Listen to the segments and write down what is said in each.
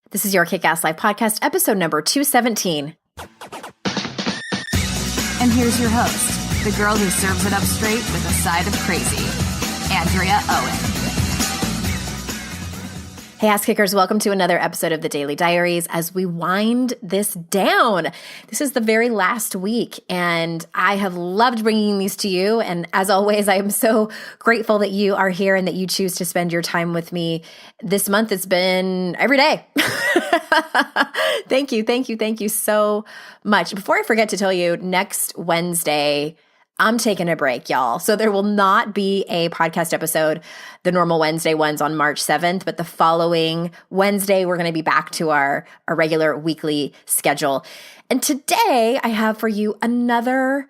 This is your Kick-Ass Life podcast, episode number 217. And here's your host, the girl who serves it up straight with a side of crazy, Andrea Owen. Hey, ass kickers, welcome to another episode of the Daily Diaries as we wind this down. This is the very last week, and I have loved bringing these to you. And as always, I am so grateful that you are here and that you choose to spend your time with me. This month, it's been every day. Thank you so much. Before I forget to tell you, next Wednesday, I'm taking a break, y'all. So there will not be a podcast episode, the normal Wednesday ones on March 7th, but the following Wednesday, we're going to be back to our regular weekly schedule. And today I have for you another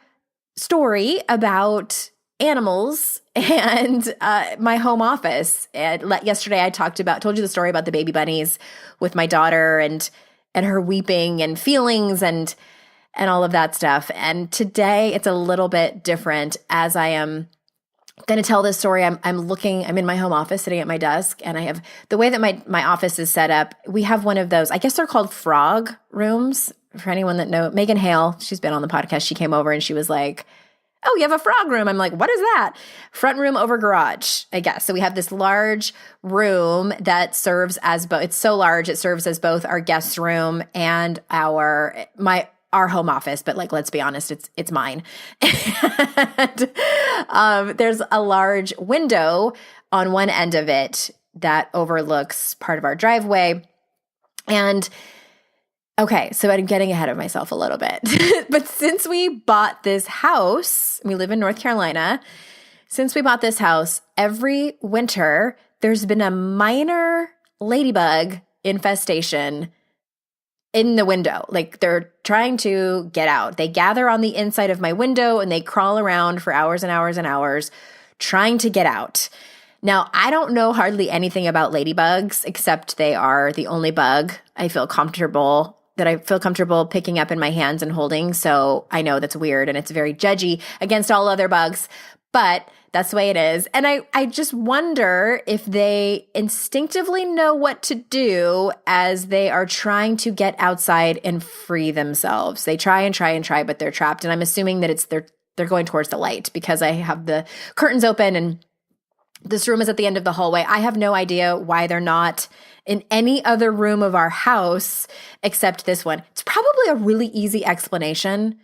story about animals and my home office. And yesterday I told you the story about the baby bunnies with my daughter and her weeping and feelings and all of that stuff. And today it's a little bit different as I am going to tell this story. I'm in my home office sitting at my desk, and I have the way that my office is set up. We have one of those, I guess they're called frog rooms. For anyone that knows, Megan Hale, she's been on the podcast. She came over and she was like, "Oh, you have a frog room." I'm like, "What is that?" Front room over garage, I guess. So we have this large room that serves as both. It's so large, it serves as both our guest room and our home office, but let's be honest, it's mine. And there's a large window on one end of it that overlooks part of our driveway. And okay, so I'm getting ahead of myself a little bit. But since we bought this house, we live in North Carolina. Since we bought this house, every winter, there's been a minor ladybug infestation in the window. They're trying to get out. They gather on the inside of my window and they crawl around for hours and hours and hours trying to get out. Now, I don't know hardly anything about ladybugs except they are the only bug I feel comfortable picking up in my hands and holding. So I know that's weird and it's very judgy against all other bugs, but that's the way it is. And I just wonder if they instinctively know what to do as they are trying to get outside and free themselves. They try and try, but they're trapped. And I'm assuming that they're going towards the light because I have the curtains open and this room is at the end of the hallway. I have no idea why they're not in any other room of our house except this one. It's probably a really easy explanation.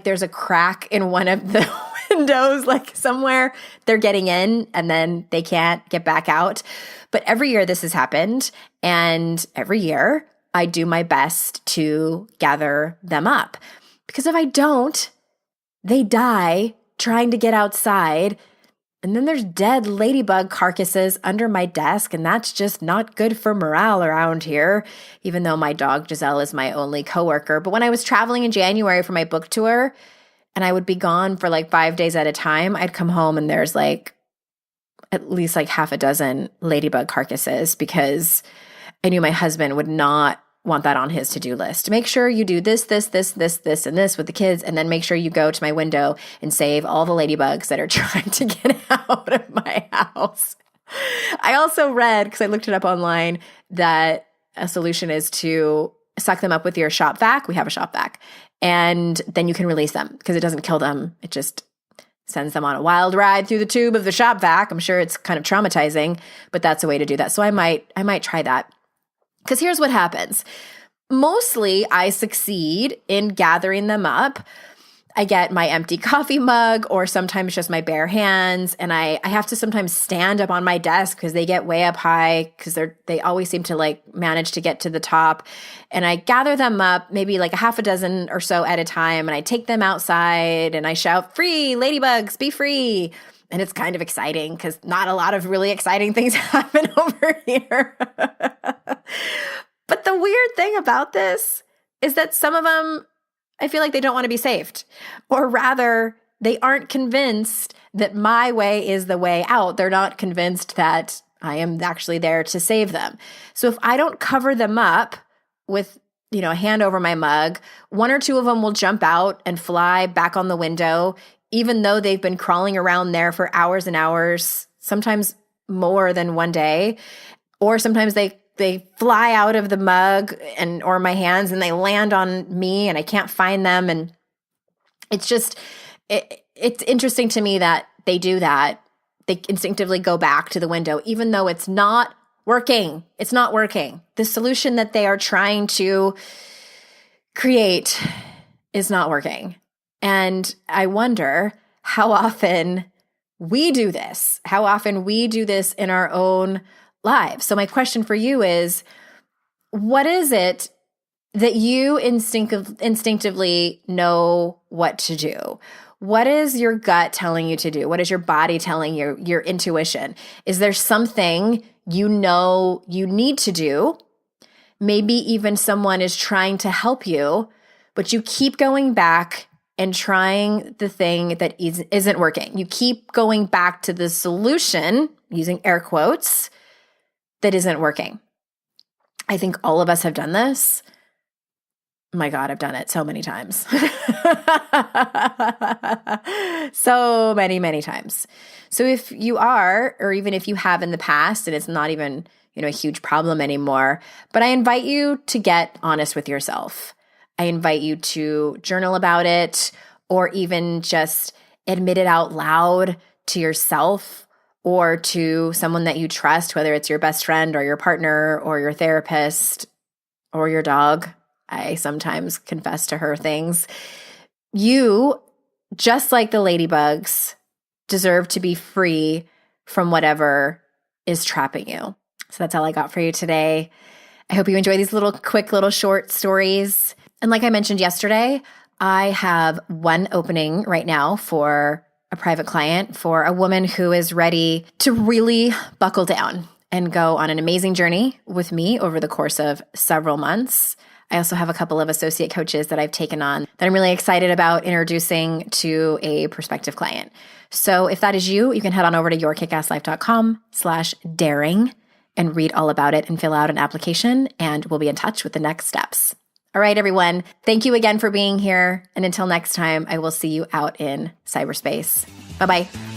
There's a crack in one of the windows, somewhere they're getting in and then they can't get back out. But every year this has happened, and every year I do my best to gather them up. Because if I don't, they die trying to get outside. And then there's dead ladybug carcasses under my desk, and that's just not good for morale around here, even though my dog Giselle is my only coworker. But when I was traveling in January for my book tour, and I would be gone for 5 days at a time, I'd come home and there's at least half a dozen ladybug carcasses because I knew my husband would not want that on his to-do list. Make sure you do this, and this with the kids, and then make sure you go to my window and save all the ladybugs that are trying to get out of my house. I also read, because I looked it up online, that a solution is to suck them up with your shop vac. We have a shop vac. And then you can release them because it doesn't kill them. It just sends them on a wild ride through the tube of the shop vac. I'm sure it's kind of traumatizing, but that's a way to do that. So I might try that. Because here's what happens. Mostly I succeed in gathering them up. I get my empty coffee mug or sometimes just my bare hands. And I have to sometimes stand up on my desk because they get way up high because they always seem to manage to get to the top. And I gather them up maybe a half a dozen or so at a time. And I take them outside and I shout, "Free, ladybugs, be free." And it's kind of exciting because not a lot of really exciting things happen over here. But the weird thing about this is that some of them, I feel like they don't want to be saved. Or rather, they aren't convinced that my way is the way out. They're not convinced that I am actually there to save them. So if I don't cover them up with, a hand over my mug, one or two of them will jump out and fly back on the window, even though they've been crawling around there for hours and hours, sometimes more than one day. Or sometimes they they fly out of the mug or my hands and they land on me and I can't find them. And it's just, it's interesting to me that they do that. They instinctively go back to the window, even though it's not working. It's not working. The solution that they are trying to create is not working. And I wonder how often we do this, how often we do this in our own lives. So my question for you is, what is it that you instinctively know what to do? What is your gut telling you to do? What is your body telling you, your intuition? Is there something you know you need to do? Maybe even someone is trying to help you, but you keep going back and trying the thing that isn't working. You keep going back to the solution, using air quotes, that isn't working. I think all of us have done this. My God, I've done it so many times. So many times. So if you are, or even if you have in the past, and it's not even, a huge problem anymore, but I invite you to get honest with yourself. I invite you to journal about it, or even just admit it out loud to yourself or to someone that you trust, whether it's your best friend or your partner or your therapist or your dog. I sometimes confess to her things. You, just like the ladybugs, deserve to be free from whatever is trapping you. So that's all I got for you today. I hope you enjoy these quick little short stories. And like I mentioned yesterday, I have one opening right now for a private client, for a woman who is ready to really buckle down and go on an amazing journey with me over the course of several months. I also have a couple of associate coaches that I've taken on that I'm really excited about introducing to a prospective client. So if that is you, you can head on over to yourkickasslife.com/daring and read all about it and fill out an application, and we'll be in touch with the next steps. All right, everyone. Thank you again for being here. And until next time, I will see you out in cyberspace. Bye-bye.